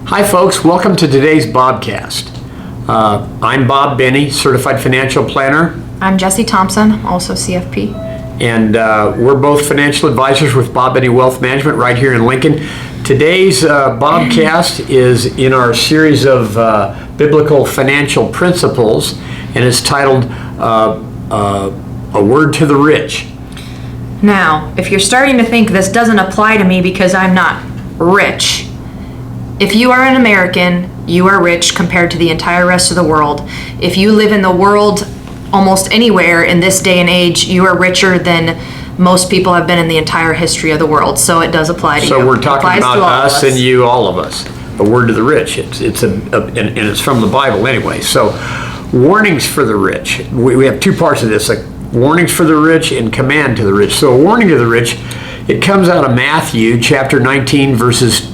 Hi folks, welcome to today's Bobcast. I'm Bob Benny, Certified Financial Planner. I'm Jessie Thompson, also CFP. And we're both financial advisors with Bob Benny Wealth Management right here in Lincoln. Today's Bobcast is in our series of biblical financial principles, and it's titled A Word to the Rich. Now, if you're starting to think this doesn't apply to me because I'm not rich, if you are an American, you are rich compared to the entire rest of the world. If you live in the world almost anywhere in this day and age, you are richer than most people have been in the entire history of the world. So it does apply to you. So we're talking about us and you, all of us. A word to the rich. And it's from the Bible anyway. So warnings for the rich. We have two parts of this, like warnings for the rich and command to the rich. So a warning to the rich, it comes out of Matthew chapter 19 verses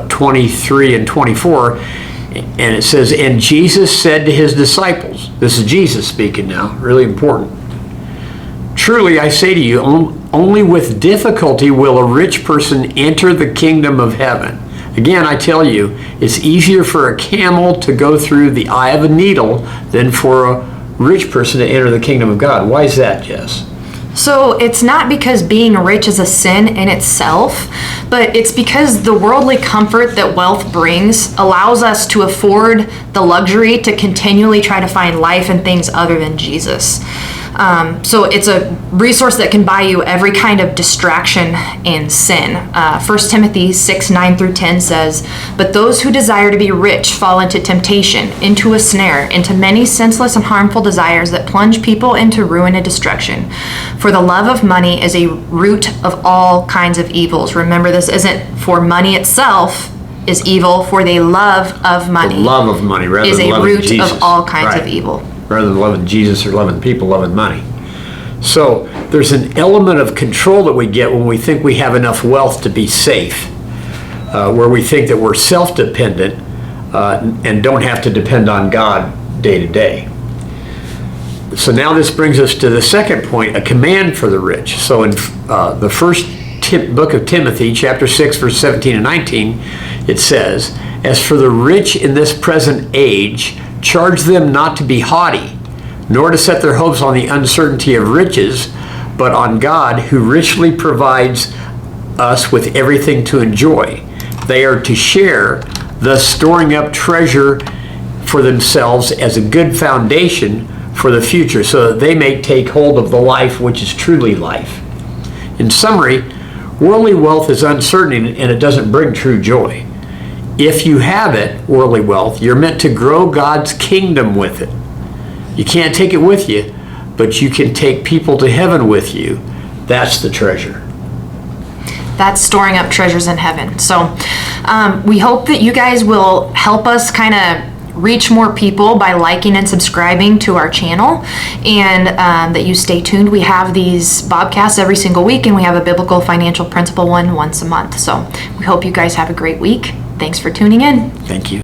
23 and 24, and it says, and Jesus said to his disciples, this is Jesus speaking now, really important, truly I say to you, only with difficulty will a rich person enter the kingdom of heaven. Again, I tell you, it's easier for a camel to go through the eye of a needle than for a rich person to enter the kingdom of God. Why is that, Jess? So it's not because being rich is a sin in itself, but it's because the worldly comfort that wealth brings allows us to afford the luxury to continually try to find life in things other than Jesus. So it's a resource that can buy you every kind of distraction and sin. 1 Timothy 6:9-10 says, but those who desire to be rich fall into temptation, into a snare, into many senseless and harmful desires that plunge people into ruin and destruction. For the love of money is a root of all kinds of evils. Remember, this isn't for money itself is evil, for the love of money. The love of money rather is than a loving root Jesus. of all kinds of evil. Rather than loving Jesus or loving people, loving money. So there's an element of control that we get when we think we have enough wealth to be safe, where we think that we're self-dependent and don't have to depend on God day to day. So now this brings us to the second point, a command for the rich. So in the first book of Timothy, chapter 6, verse 17 and 19, it says, as for the rich in this present age, charge them not to be haughty, nor to set their hopes on the uncertainty of riches, but on God, who richly provides us with everything to enjoy. They are to share, thus storing up treasure for themselves as a good foundation for the future, so that they may take hold of the life which is truly life. In summary, worldly wealth is uncertain and it doesn't bring true joy. If you have it, worldly wealth, you're meant to grow God's kingdom with it. You can't take it with you, but you can take people to heaven with you. That's the treasure. That's storing up treasures in heaven. So we hope that you guys will help us kind of reach more people by liking and subscribing to our channel, and that you stay tuned. We have these Bobcasts every single week, and we have a biblical financial principle one once a month. So we hope you guys have a great week. Thanks for tuning in. Thank you.